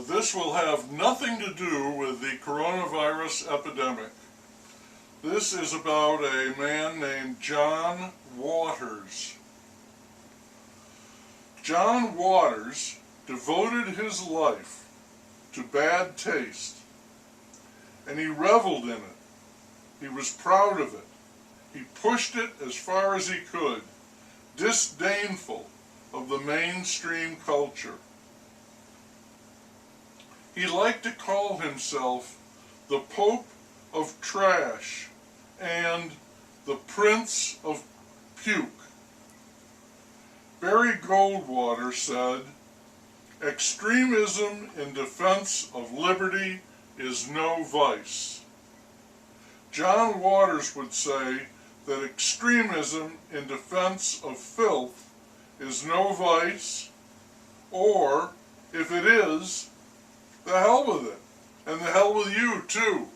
This will have nothing to do with the coronavirus epidemic. This is about a man named John Waters. John Waters devoted his life to bad taste, and he reveled in it. He was proud of it. He pushed it as far as he could, disdainful of the mainstream culture. He liked to call himself the Pope of Trash and the Prince of Puke. Barry Goldwater said, "Extremism in defense of liberty is no vice." John Waters would say that extremism in defense of filth is no vice, or, if it is, the hell with it, and the hell with you too.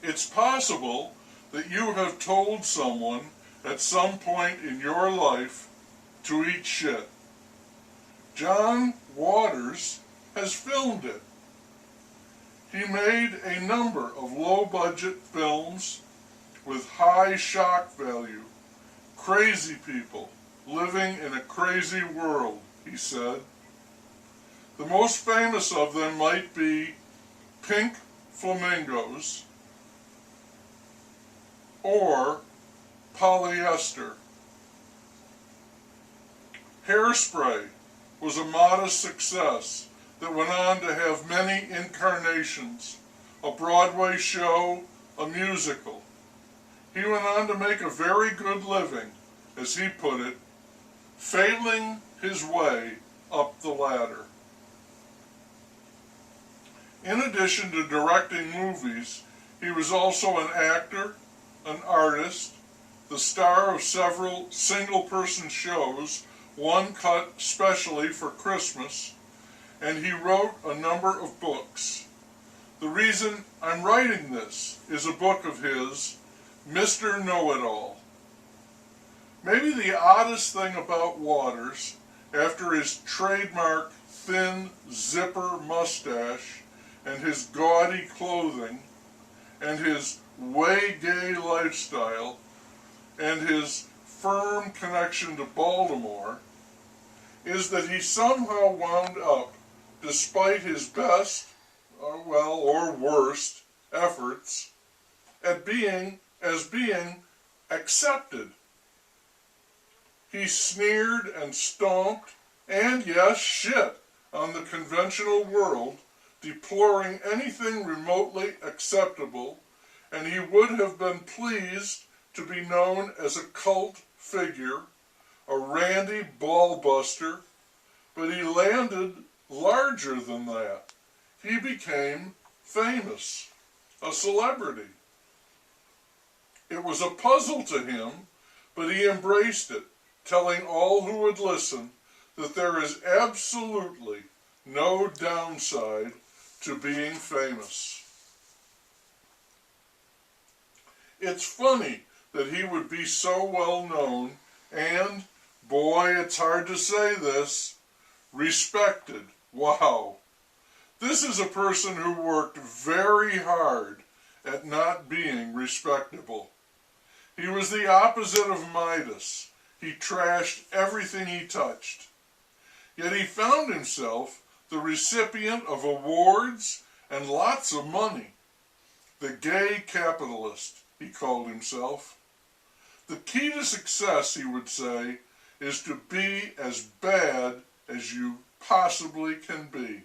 It's possible that you have told someone at some point in your life to eat shit. John Waters has filmed it. He made a number of low-budget films with high shock value. Crazy people living in a crazy world, he said. The most famous of them might be Pink Flamingos or Polyester. Hairspray was a modest success that went on to have many incarnations, a Broadway show, a musical. He went on to make a very good living, as he put it, failing his way up the ladder. In addition to directing movies, he was also an actor, an artist, the star of several single-person shows, one cut specially for Christmas, and he wrote a number of books. The reason I'm writing this is a book of his, Mr. Know-It-All. Maybe the oddest thing about Waters, after his trademark thin zipper mustache and his gaudy clothing and his way gay lifestyle and his firm connection to Baltimore, is that he somehow wound up, despite his best, or worst, efforts, at being accepted. He sneered and stomped, and yes, shit, on the conventional world, deploring anything remotely acceptable, and he would have been pleased to be known as a cult figure, a randy ballbuster, but he landed larger than that. He became famous, a celebrity. It was a puzzle to him, but he embraced it, telling all who would listen that there is absolutely no downside to being famous. It's funny that he would be so well known and, boy, it's hard to say this, respected. Wow. This is a person who worked very hard at not being respectable. He was the opposite of Midas. He trashed everything he touched. Yet he found himself the recipient of awards and lots of money. The gay capitalist, he called himself. The key to success, he would say, is to be as bad as you possibly can be.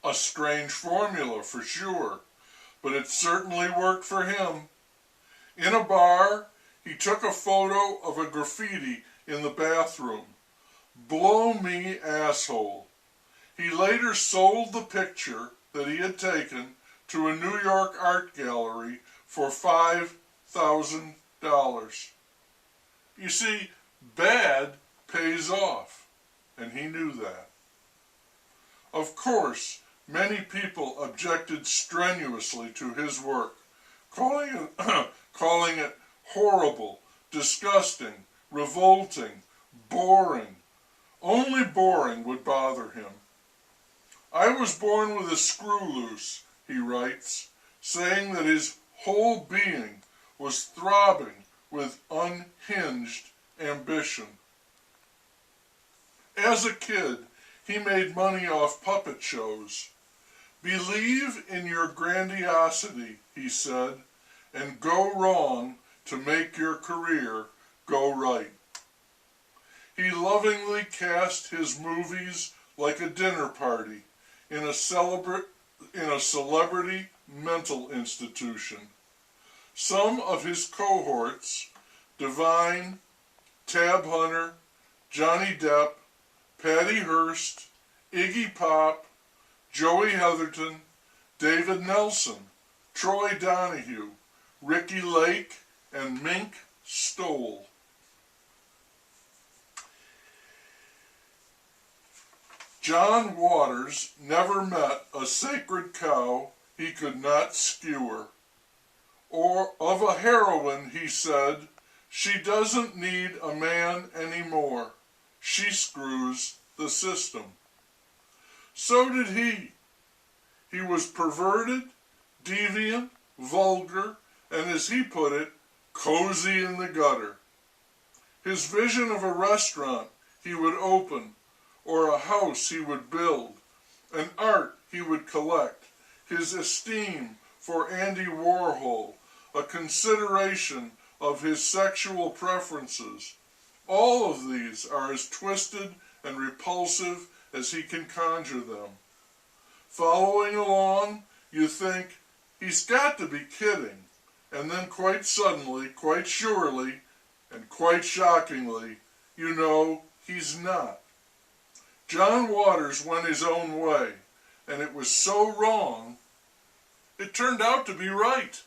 A strange formula for sure, but it certainly worked for him. In a bar, he took a photo of a graffiti in the bathroom. "Blow me, asshole." He later sold the picture that he had taken to a New York art gallery for $5,000. You see, bad pays off, and he knew that. Of course, many people objected strenuously to his work, calling it horrible, disgusting, revolting, boring. Only boring would bother him. I was born with a screw loose, he writes, saying that his whole being was throbbing with unhinged ambition. As a kid, he made money off puppet shows. Believe in your grandiosity, he said, and go wrong to make your career go right. He lovingly cast his movies like a dinner party in a celebrity mental institution. Some of his cohorts, Divine, Tab Hunter, Johnny Depp, Patty Hearst, Iggy Pop, Joey Heatherton, David Nelson, Troy Donahue, Ricky Lake, and Mink Stole. John Waters never met a sacred cow he could not skewer. Or of a heroine, he said, she doesn't need a man anymore. She screws the system. So did he. He was perverted, deviant, vulgar, and as he put it, cozy in the gutter. His vision of a restaurant he would open, or a house he would build, an art he would collect, his esteem for Andy Warhol, a consideration of his sexual preferences. All of these are as twisted and repulsive as he can conjure them. Following along, you think, he's got to be kidding, and then quite suddenly, quite surely, and quite shockingly, you know he's not. John Waters went his own way, and it was so wrong, it turned out to be right.